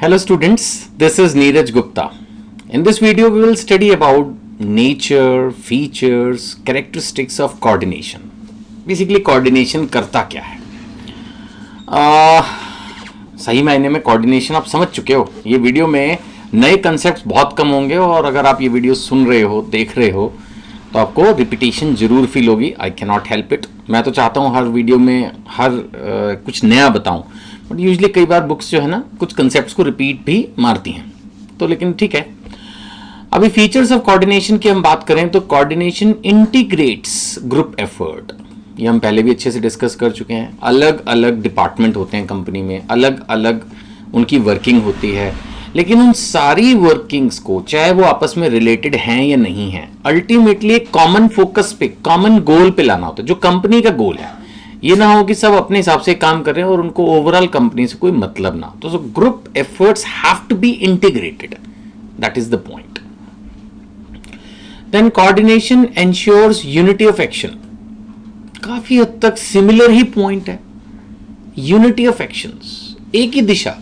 Hello students, this is Neeraj Gupta. In this video we will study about nature, features, characteristics of coordination. Basically coordination करता क्या है? सही मायने में coordination आप समझ चुके हो. ये वीडियो में नए कंसेप्ट बहुत कम होंगे और अगर आप ये वीडियो सुन रहे हो, देख रहे हो तो आपको रिपीटेशन जरूर फील होगी. I can not help it. मैं तो चाहता हूँ हर वीडियो में कुछ नया बताऊँ, बट यूजली कई बार बुक्स जो है ना कुछ कंसेप्ट्स को रिपीट भी मारती हैं, तो लेकिन ठीक है. अभी फीचर्स ऑफ कोऑर्डिनेशन की हम बात करें तो कोऑर्डिनेशन इंटीग्रेट्स ग्रुप एफर्ट. ये हम पहले भी अच्छे से डिस्कस कर चुके हैं. अलग अलग डिपार्टमेंट होते हैं कंपनी में, अलग अलग उनकी वर्किंग होती है, लेकिन उन सारी वर्किंग्स को चाहे वो आपस में रिलेटेड हैं या नहीं हैं, अल्टीमेटली एक कॉमन फोकस पे, कॉमन गोल पे लाना होता है जो कंपनी का गोल है. ये ना हो कि सब अपने हिसाब से काम कर रहे हैं और उनको ओवरऑल कंपनी से कोई मतलब ना. तो group efforts have to be integrated. That is the point. Then coordination ensures unity of action. काफी हद तक सिमिलर ही पॉइंट है. यूनिटी ऑफ एक्शंस, एक ही दिशा.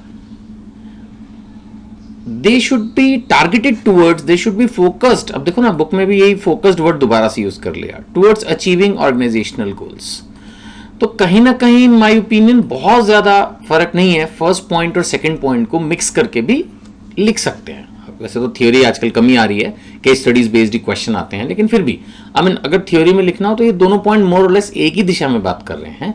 They should be targeted towards, they should be focused. अब देखो ना बुक में भी यही फोकस्ड वर्ड दोबारा से यूज कर लिया. Towards achieving organisational goals. तो कहीं ना कहीं इन माय ओपिनियन बहुत ज्यादा फर्क नहीं है. फर्स्ट पॉइंट और सेकंड पॉइंट को मिक्स करके भी लिख सकते हैं. वैसे तो थ्योरी आजकल कमी आ रही है, केस स्टडीज बेस्ड क्वेश्चन आते हैं, लेकिन फिर भी आई मीन अगर थ्योरी में लिखना हो तो ये दोनों पॉइंट मोर और लेस एक ही दिशा में बात कर रहे हैं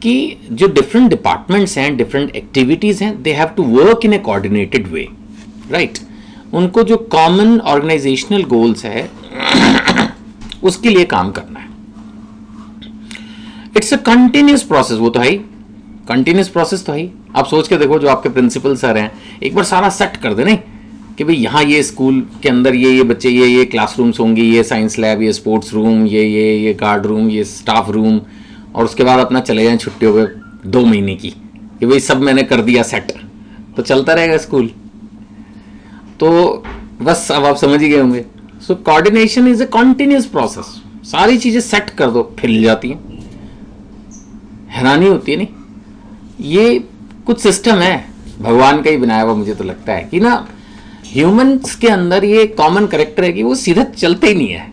कि जो डिफरेंट डिपार्टमेंट्स हैं, डिफरेंट एक्टिविटीज हैं, they have to work in a coordinated way. Right. उनको जो कॉमन ऑर्गेनाइजेशनल गोल्स है उसके लिए काम करना है. It's a continuous process. वो तो है ही, कंटिन्यूस प्रोसेस तो है ही. आप सोच के देखो जो आपके प्रिंसिपल सर हैं, एक बार सारा सेट कर दे नहीं कि भाई यहाँ ये स्कूल के अंदर ये बच्चे, ये क्लासरूम्स होंगी, ये साइंस लैब, ये स्पोर्ट्स रूम, ये गार्ड रूम, ये स्टाफ रूम, और उसके बाद अपना चले जाएं छुट्टियों पे 2 महीने की कि भाई सब मैंने कर दिया सेट, तो चलता रहेगा स्कूल. तो बस अब आप समझ ही गए होंगे. So coordination is a continuous process. सारी चीजें सेट कर दो फिर हिल जाती हैं. हैरानी होती है नहीं. ये कुछ सिस्टम है भगवान का ही बनाया हुआ. मुझे तो लगता है कि ना ह्यूमंस के अंदर ये कॉमन कैरेक्टर है कि वो सीधा चलते ही नहीं है,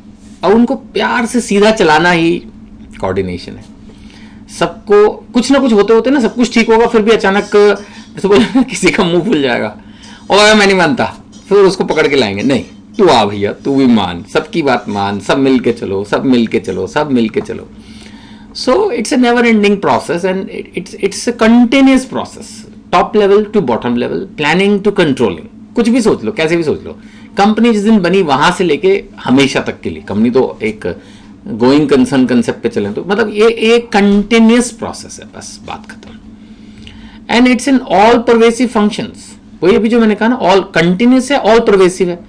और उनको प्यार से सीधा चलाना ही कोऑर्डिनेशन है. सबको कुछ ना कुछ होते होते ना सब कुछ ठीक होगा, फिर भी अचानक किसी का मुंह फूल जाएगा और मैं नहीं मानता, फिर उसको पकड़ के लाएंगे. नहीं, तू आ भैया, तू भी मान, सबकी बात मान, सब मिल के चलो, सब मिल के चलो, सब मिल के चलो. So it's a never ending process and it's a continuous process, top level to bottom level, planning to controlling. कुछ भी सोच लो, कैसे भी सोच लो. कंपनी जिस दिन बनी वहां से लेके हमेशा तक के लिए, कंपनी तो एक गोइंग कंसर्न कंसेप्ट पे चले, तो मतलब ये एक कंटिन्यूस प्रोसेस है, बस बात खत्म. And it's in all pervasive functions. वही अभी जो मैंने कहा ना, ऑल कंटिन्यूस है, ऑल परवेसिव है,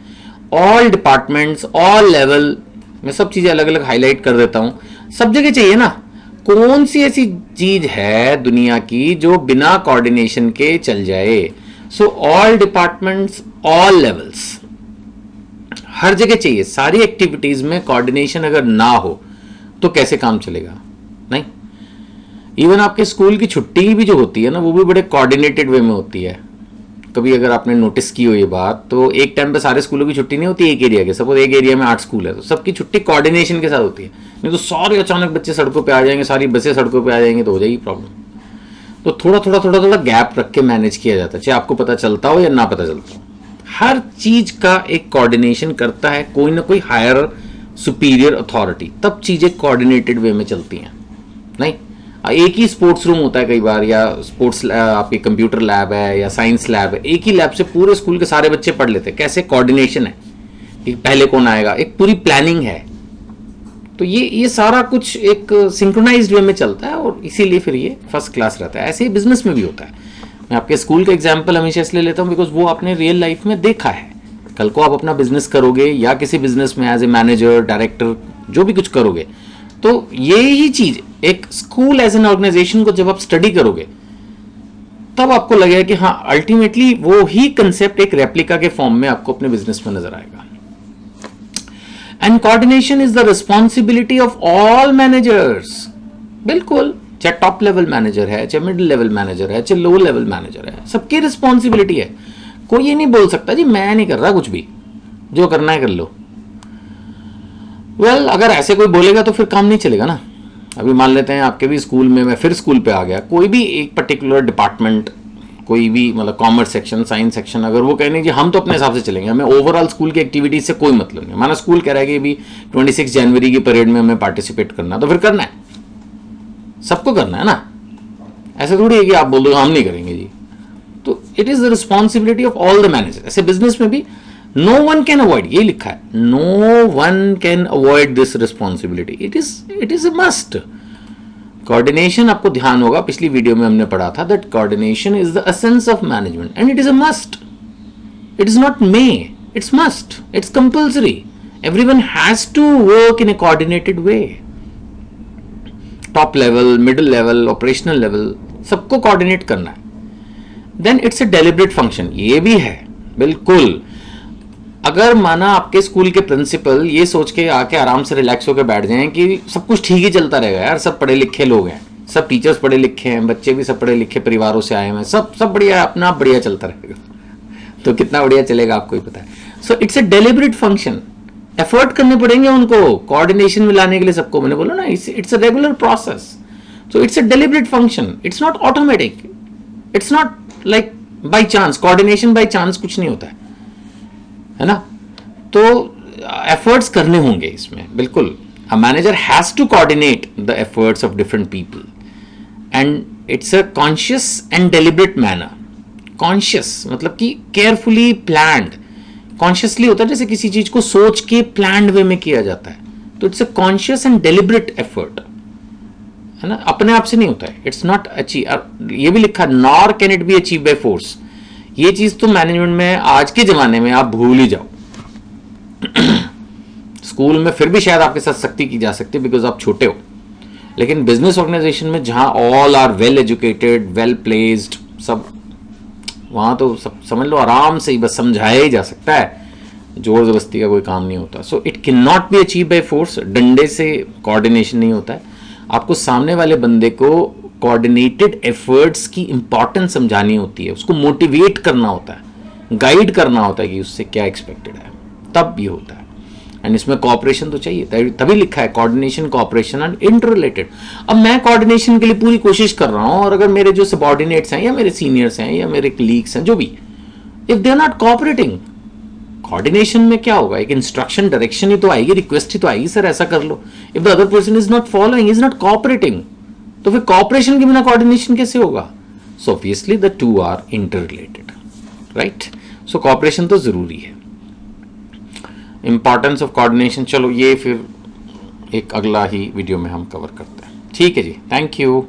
ऑल डिपार्टमेंट्स, ऑल लेवल. मैं सब चीजें अलग अलग हाईलाइट कर देता हूं. सब जगह चाहिए ना. कौन सी ऐसी चीज है दुनिया की जो बिना कोऑर्डिनेशन के चल जाए. So all departments, all levels, हर जगह चाहिए. सारी एक्टिविटीज में कोऑर्डिनेशन अगर ना हो तो कैसे काम चलेगा. नहीं. इवन आपके स्कूल की छुट्टी भी जो होती है ना, वो भी बड़े कोऑर्डिनेटेड वे में होती है. कभी अगर आपने नोटिस की हो ये बात, तो एक टाइम पे सारे स्कूलों की छुट्टी नहीं होती एक एरिया के. सपोज एक एरिया में 8 स्कूल है तो सबकी छुट्टी कोऑर्डिनेशन के साथ होती है. नहीं तो सारे अचानक बच्चे सड़कों पे आ जाएंगे, सारी बसें सड़कों पे आ जाएंगे, तो हो जाएगी प्रॉब्लम. तो थोड़ा गैप रख के मैनेज किया जाता है, चाहे आपको पता चलता हो या ना पता चलता हो. हर चीज का एक कोऑर्डिनेशन करता है कोई ना कोई हायर सुपीरियर अथॉरिटी, तब चीजें कोऑर्डिनेटेड वे में चलती हैं. नहीं, एक ही स्पोर्ट्स रूम होता है कई बार, या स्पोर्ट्स आपके कंप्यूटर लैब है या साइंस लैब है, एक ही लैब से पूरे स्कूल के सारे बच्चे पढ़ लेते हैं. कैसे कोऑर्डिनेशन है कि पहले कौन आएगा, एक पूरी प्लानिंग है. तो ये सारा कुछ एक सिंक्रोनाइज्ड वे में चलता है और इसीलिए फिर ये फर्स्ट क्लास रहता है. ऐसे ही बिजनेस में भी होता है. मैं आपके स्कूल का एग्जाम्पल हमेशा इसलिए लेता हूँ बिकॉज वो आपने रियल लाइफ में देखा है. कल को आप अपना बिजनेस करोगे या किसी बिजनेस में एज ए मैनेजर, डायरेक्टर, जो भी कुछ करोगे, तो ये ही चीज एक स्कूल एज एन ऑर्गेनाइजेशन को जब आप स्टडी करोगे तब आपको लगेगा कि हाँ अल्टीमेटली वो ही कंसेप्ट एक रेप्लिका के फॉर्म में आपको अपने बिजनेस में नजर आएगा. And coordination is the responsibility of all managers. बिल्कुल, चाहे टॉप लेवल मैनेजर है, चाहे मिडिल लेवल मैनेजर है, चाहे लो लेवल मैनेजर है, सबकी रिस्पॉन्सिबिलिटी है. कोई ये नहीं बोल सकता जी मैं नहीं कर रहा कुछ भी, जो करना है कर लो। वेल अगर ऐसे कोई बोलेगा तो फिर काम नहीं चलेगा ना। अभी मान लेते हैं आपके भी स्कूल में, मैं फिर स्कूल पे आ गया, कोई भी एक पर्टिकुलर डिपार्टमेंट, कोई भी मतलब कॉमर्स सेक्शन, साइंस सेक्शन, अगर वो कह नहीं जी हम तो अपने हिसाब से चलेंगे, हमें ओवरऑल स्कूल की एक्टिविटीज से कोई मतलब नहीं, माना स्कूल कह रहा है कि भी 26 जनवरी की परेड में हमें पार्टिसिपेट करना, तो फिर करना है, सबको करना है ना। ऐसे थोड़ी है कि आप बोल दो हम नहीं करेंगे जी। तो it is the responsibility of all the manager. ऐसे बिजनेस में भी नो वन कैन अवॉइड, ये लिखा है, no one can avoid this responsibility, it is a must. Coordination आपको ध्यान होगा, पिछली वीडियो में हमने पढ़ा था that coordination is the essence of management and it is a must. It is not may, it's must, it's compulsory. Everyone has to work in a coordinated way. Top level, middle level, operational level, सबको coordinate करना है। Then it's a deliberate function, ये भी है बिल्कुल। अगर माना आपके स्कूल के प्रिंसिपल ये सोच के आके आराम से रिलैक्स होकर बैठ जाएं कि सब कुछ ठीक ही चलता रहेगा यार, सब पढ़े लिखे लोग हैं, सब टीचर्स पढ़े लिखे हैं, बच्चे भी सब पढ़े लिखे परिवारों से आए हैं, सब बढ़िया, अपना आप बढ़िया चलता रहेगा, तो कितना बढ़िया चलेगा आपको ही पता है। So it's a deliberate function, effort करने पड़ेंगे उनको कोऑर्डिनेशन में लाने के लिए सबको। मैंने बोला ना it's a regular process, so it's a deliberate function, it's not automatic, it's not like by chance. Coordination by chance कुछ नहीं होता है ना। तो एफर्ट्स करने होंगे इसमें बिल्कुल। A manager has to coordinate the efforts of different people and it's a conscious and deliberate manner. Conscious मतलब कि केयरफुली प्लान्ड, कॉन्शियसली होता है जैसे किसी चीज को सोच के प्लान्ड वे में किया जाता है, तो it's a conscious and deliberate effort, है ना, अपने आप से नहीं होता है। इट्स नॉट अचीव, ये भी लिखा nor can it be achieve by force. ये चीज तो मैनेजमेंट में आज के जमाने में आप भूल ही जाओ। स्कूल में फिर भी शायद आपके साथ सख्ती की जा सकती है बिकॉज आप छोटे हो, लेकिन बिजनेस ऑर्गेनाइजेशन में जहां all are well educated, well placed, सब वहां तो सब समझ लो आराम से ही बस समझाया ही जा सकता है, जोर जबरदस्ती का कोई काम नहीं होता। So it can not be achieve by force. डंडे से कोऑर्डिनेशन नहीं होता है। आपको सामने वाले बंदे को कोऑर्डिनेटेड एफर्ट्स की इंपॉर्टेंस समझानी होती है, उसको मोटिवेट करना होता है, गाइड करना होता है कि उससे क्या एक्सपेक्टेड है, तब भी होता है। एंड इसमें कोऑपरेशन तो चाहिए, तभी लिखा है coordination, cooperation and inter related. अब मैं कोऑर्डिनेशन के लिए पूरी कोशिश कर रहा हूं और अगर मेरे जो सबऑर्डिनेट्स हैं या मेरे सीनियर्स हैं या मेरे कलीग्स हैं जो भी, if they are not cooperating, coordination में क्या होगा, एक इंस्ट्रक्शन डायरेक्शन ही तो आएगी, रिक्वेस्ट ही तो आएगी सर ऐसा कर लो। If the other person is not following, is not cooperating, तो फिर कोऑपरेशन के बिना कोऑर्डिनेशन कैसे होगा। So obviously the two are interrelated, right. So cooperation तो जरूरी है। इंपॉर्टेंस ऑफ कोऑर्डिनेशन, चलो ये फिर एक अगला ही वीडियो में हम कवर करते हैं। ठीक है जी, थैंक यू।